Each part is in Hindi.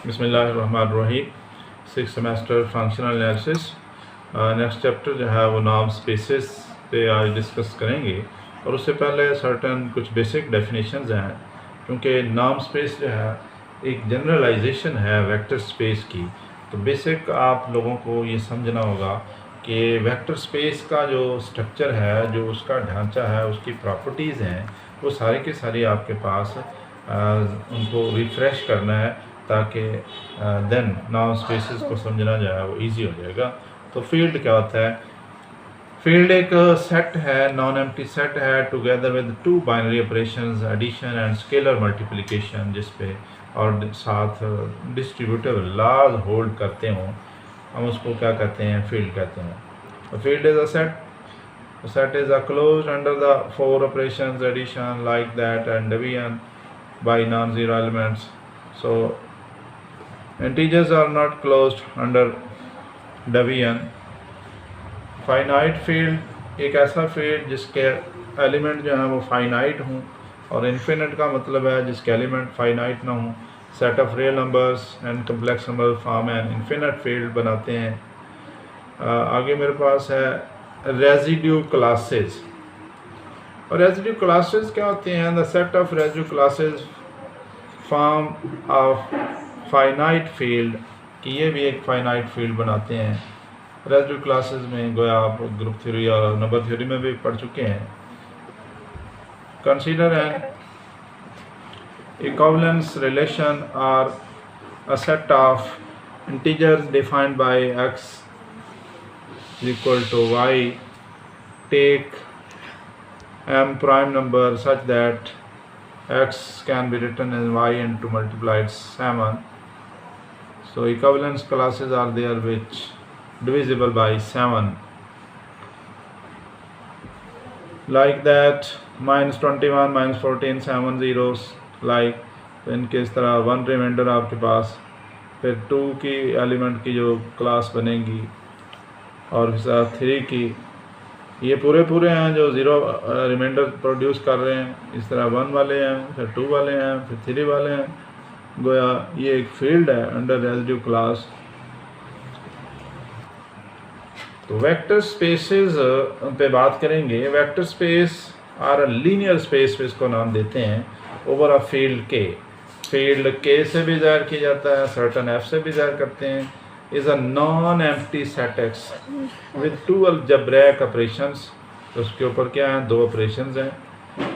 बिस्मिल्लाहिर्रहमानिर्रहीम। 6 semester functional analysis next chapter जो है वो नाम स्पेसेस पे आज डिस्कस करेंगे। और उससे पहले सर्टन कुछ बेसिक डेफिनेशंस हैं, क्योंकि नाम स्पेस जो है एक जनरलाइजेशन है वेक्टर स्पेस की। तो बेसिक आप लोगों को ये समझना होगा कि वेक्टर स्पेस का जो स्ट्रक्चर है, जो उसका ढांचा है, उसकी प्रॉपर्टीज़ हैं, वो सारी की सारी आपके पास उनको रिफ़्रेश करना है, ताकि देन नाउन स्पेसेस को समझना जो है वो इजी हो जाएगा। तो फील्ड क्या होता है? फील्ड एक सेट है, नॉन एम्प्टी सेट है, together with two binary operations addition and scalar multiplication, जिस पे और साथ डिस्ट्रीब्यूटिव लॉज होल्ड करते हों, हम उसको क्या कहते हैं? फील्ड कहते हैं। तो field is a set. The set is closed under the four operations addition, like that, and division by non-zero elements. So integers are not closed under division. Finite field एक ऐसा फील्ड जिसके एलिमेंट जो हैं वो फाइनाइट हों, और इन्फिनिट का मतलब है जिसके एलिमेंट फाइनाइट ना हों। Set of real numbers and complex number form an infinite field बनाते हैं। आगे मेरे पास है रेजिड्यू क्लासेस। और रेजिड्यू क्लासेस क्या होते हैं? The set of residue classes form of finite field, कि ये भी एक फाइनाइट फील्ड बनाते हैं। रेजिड्यू क्लासेस में गोया आप ग्रुप थ्योरी और नंबर थ्योरी में भी पढ़ चुके हैं। कंसीडर एन इक्विवेलेंस रिलेशन और a set of integers defined by x is equal to y. Take m prime number such that x can be written as y into multiplied 7. So equivalence classes are there which divisible by 7, like that minus 21 minus 14 7 zeros, like इनके इस तरह वन रिमाइंडर आपके पास, फिर 2 की एलिमेंट की जो क्लास बनेगी, और साथ 3 की, ये पूरे हैं जो ज़ीरो रिमाइंडर प्रोड्यूस कर रहे हैं। इस तरह 1 वाले हैं, फिर 2 वाले हैं, फिर 3 वाले हैं। गोया ये एक फील्ड है अंडर रेजिड्यू क्लास। तो वेक्टर स्पेसेस पे बात करेंगे। वेक्टर स्पेस और लीनियर स्पेस पे इसको नाम देते हैं ओवर अ फील्ड के। फील्ड के से भी ज़ाहिर किया जाता है, सर्टन एफ से भी ज़ाहिर करते हैं। is a non-empty set X with two algebraic operations. तो उसके ऊपर क्या है? 2 operations हैं।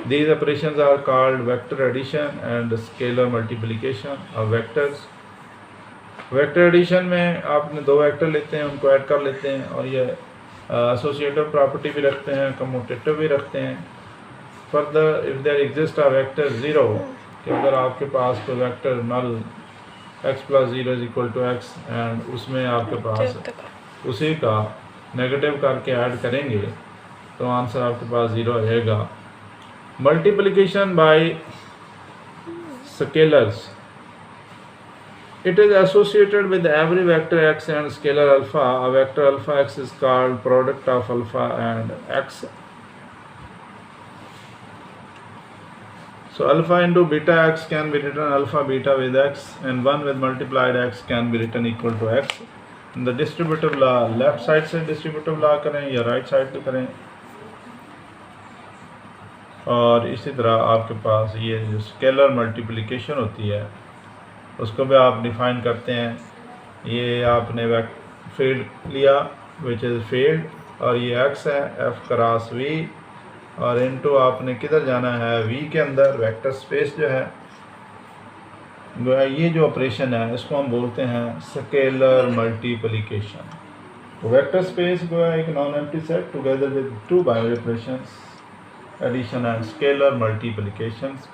These operations are called vector addition and scalar multiplication of vectors. Vector addition में आपने 2 वेक्टर लेते हैं, उनको ऐड कर लेते हैं, और ये associative property भी रखते हैं, commutative भी रखते हैं। Further, if there exists a vector 0, कि अगर आपके पास कोई vector null x + 0 = x, and उसमें आपके पास उसी का नेगेटिव करके ऐड करेंगे तो आंसर आपके पास 0 आएगा। Multiplication bye scalars, it is associated with every vector x and scalar alpha. A vector alpha x is called product of alpha and x. So alpha into beta x can be written alpha beta with x, and 1 with multiplied x can be written equal to x. In the distributive law, left side से distributive law करें या right side पे करें। और इसी तरह आपके पास ये जो स्केलर मल्टीप्लिकेशन होती है उसको भी आप डिफाइन करते हैं। ये आपने फील्ड लिया विच इज़ फील्ड, और ये x है f क्रॉस v, और इनटू आपने किधर जाना है? v के अंदर वेक्टर स्पेस जो है, ये जो ऑपरेशन है इसको हम बोलते हैं स्केलर मल्टीप्लिकेशन। तो वेक्टर स्पेस जो है एक non empty set together with 2 binary operations addition and scalar multiplications.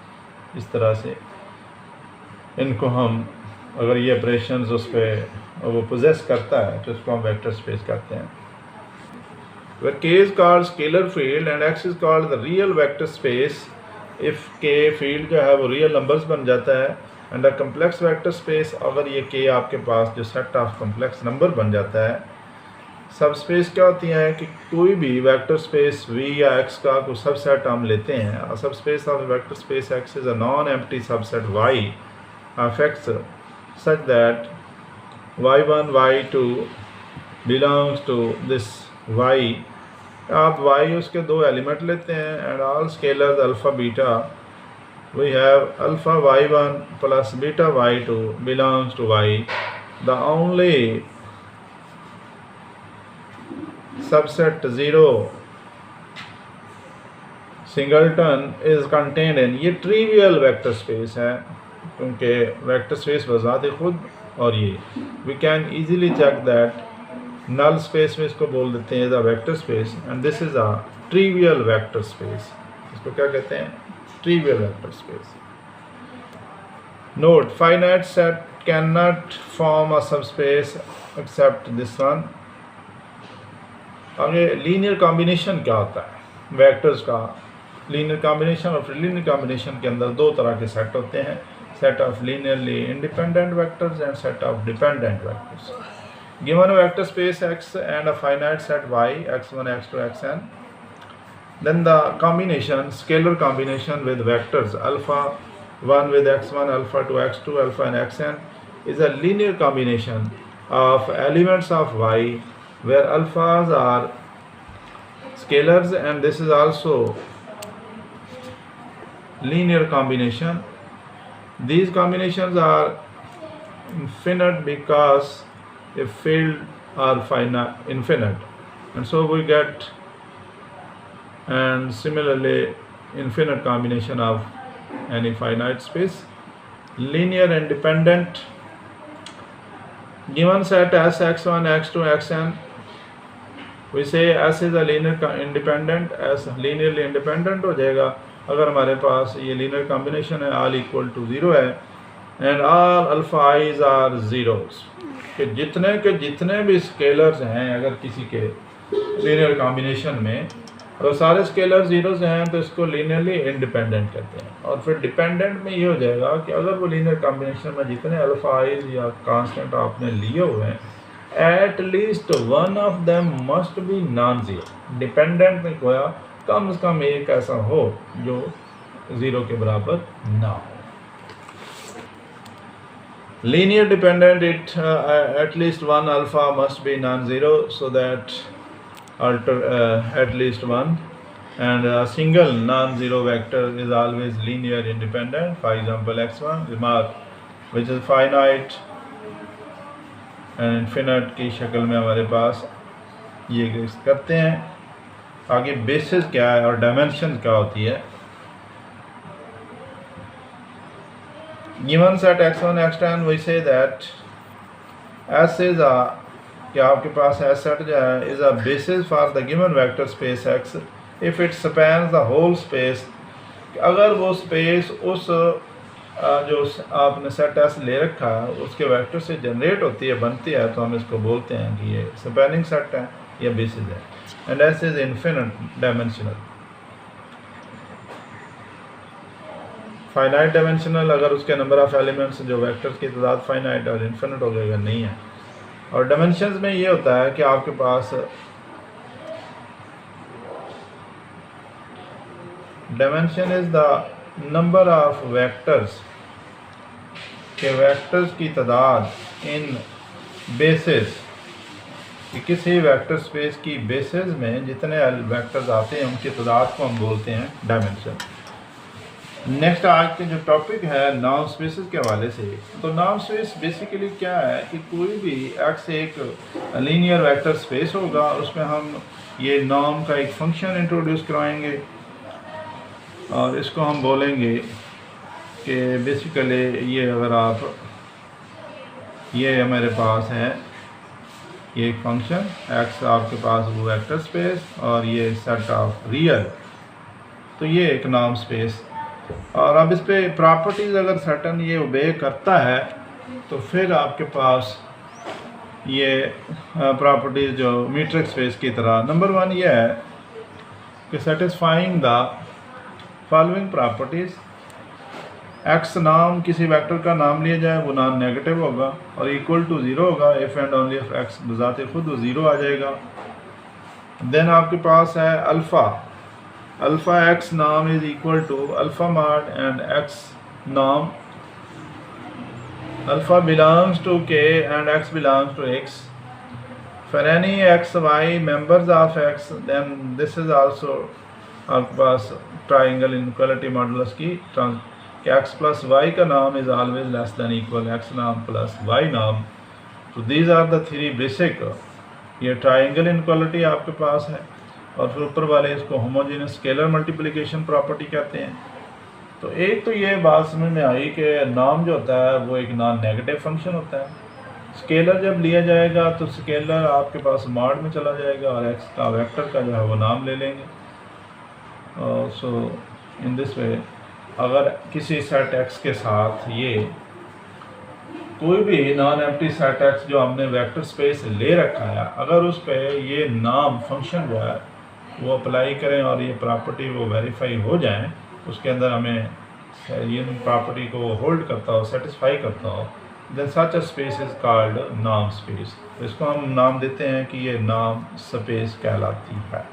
इस तरह से इनको हम, अगर ये ऑपरेशंस उस पर वो पोजेस करता है तो इसको हम वेक्टर स्पेस कहते हैं। Where K is called scalar field and X is called the real vector space if K field जो है वो real numbers बन जाता है, and a complex vector space अगर ये K आपके पास जो set of complex number बन जाता है। सब स्पेस क्या होती है कि कोई भी वेक्टर स्पेस V या X का कोई सबसेट हम लेते हैं। सब space of vector space X is a non-empty subset Y of X such that y1 y2 belongs to this y, आप y उसके दो एलिमेंट लेते हैं and all scalars alpha beta, we have alpha y1 plus beta y2 belongs to y. The only subset 0 singleton is contained in, ये ट्रिवियल वेक्टर स्पेस है क्योंकि वेक्टर स्पेस बजाते खुद, और ये we can easily check that null space में इसको बोल देते हैं as a vector space and this is a trivial vector space. इसको क्या कहते हैं? Trivial vector space. Note, finite set can not form a subspace except this one. अब ये लीनियर कॉम्बिनेशन क्या होता है? वेक्टर्स का लीनियर कॉम्बिनेशन और लीनियर कॉम्बिनेशन के अंदर दो तरह के सेट होते हैं, set of linearly independent vectors and set of dependent vectors. Given vector space x and a finite set y x1 x2 xn, then the combination, scalar combination with vectors alpha 1 with x1, alpha 2 x2, alpha and xn is a linear combination of elements of y where alphas are scalars, and this is also linear combination. These combinations are infinite because a field are finite infinite, and so we get, and similarly infinite combination of any finite space. Linear independent, given set S x1 x2 xn, we say S is a linear independent, S linearly independent हो जाएगा अगर हमारे पास ये लीनियर कॉम्बिनेशन है, ऑल इक्वल टू 0 है and all alpha i's are zeros, कि जितने के जितने भी स्केलर्स हैं अगर किसी के लीनियर कॉम्बिनेशन में, और सारे स्केलर ज़ीरोस हैं तो इसको लीनियरली इंडिपेंडेंट कहते हैं. और फिर डिपेंडेंट में ये हो जाएगा कि अगर वो लीनियर कॉम्बिनेशन में जितने अल्फा आइज या कांस्टेंट आपने लिए हुए हैं, at least one of them must be non zero. Dependent में कोया कम से कम एक ऐसा हो जो ज़ीरो के बराबर ना हो. Linear dependent, it at least one alpha must be non-zero, so that at least one, and a single non-zero vector is always linear independent. For example, x1 remark, which is finite and infinite की शक्ल में हमारे पास ये करते हैं. आगे बेसिस क्या है और डायमेंशन क्या होती है. Given set x1 x10, we say that S is a, क्या आपके पास S set जो है is a basis for the given vector space x if it spans the whole space. अगर वो स्पेस उस जो आपने सेट S ले रखा है उसके वेक्टर से जनरेट होती है, बनती है, तो हम इसको बोलते हैं कि ये स्पैनिंग सेट है या बेसिस है. And S is infinite dimensional. Finite dimensional अगर उसके नंबर ऑफ एलिमेंट्स जो वेक्टर्स की तादाद फाइनाइट और इन्फिनिट हो जाएगा, नहीं है. और डायमेंशंस में ये होता है कि आपके पास dimension is the number of vectors, के वेक्टर्स की तादाद इन बेसिस, कि किसी वेक्टर स्पेस की बेसिस में जितने वेक्टर्स आते हैं उनकी तादाद को हम बोलते हैं डायमेंशन. नेक्स्ट आज के जो टॉपिक है नॉर्म स्पेसेस के हवाले से, तो नॉर्म स्पेस बेसिकली क्या है कि कोई भी एक्स एक लीनियर वेक्टर स्पेस होगा, उसमें हम ये नॉर्म का एक फंक्शन इंट्रोड्यूस करवाएंगे और इसको हम बोलेंगे कि बेसिकली ये अगर आप, ये हमारे पास है ये एक फंक्शन एक्स, आपके पास वो वेक्टर स्पेस और ये सेट ऑफ रियल, तो ये एक नॉर्म स्पेस. और अब इस पे प्रॉपर्टीज़ अगर सर्टन ये ओबे करता है तो फिर आपके पास ये प्रॉपर्टीज़ जो मीट्रिक स्पेस की तरह, नंबर 1 ये है कि satisfying the following properties. X नाम किसी वेक्टर का नाम लिया जाए वो नॉन नेगेटिव होगा और इक्वल टू 0 होगा if and only if x बजाते खुद वो 0 आ जाएगा. देन आपके पास है अल्फ़ा, अल्फ़ा एक्स नाम is equal to alpha mod and x नाम alpha belongs to k and x belongs to x. For any x y members of x, then this is also आपके पास ट्राइंगल इनक्वालिटी मॉडुलस की कि x प्लस वाई का नाम is always less than equal x नाम प्लस y नाम. तो these are the three basic. ये ट्राइंगल इनक्वालिटी आपके पास है और फिर ऊपर वाले इसको होमोजेनियस स्केलर मल्टीप्लिकेशन प्रॉपर्टी कहते हैं. तो एक तो ये बात समझ में आई कि नाम जो होता है वो एक नॉन नेगेटिव फंक्शन होता है. स्केलर जब लिया जाएगा तो स्केलर आपके पास मॉड में चला जाएगा और एक्स का वेक्टर का जो है वो नाम ले लेंगे. सो इन दिस वे अगर किसी सेट एक्स के साथ ये कोई भी नॉन एम्प्टी सेट एक्स जो हमने वेक्टर स्पेस ले रखा है, अगर उस पर ये नाम फंक्शन जो है वो अप्लाई करें और ये प्रॉपर्टी वो वेरीफाई हो जाए, उसके अंदर हमें ये प्रॉपर्टी को होल्ड करता हो, सेटिस्फाई करता हो, then such a space is called नाम स्पेस. इसको हम नाम देते हैं कि ये नाम स्पेस कहलाती है.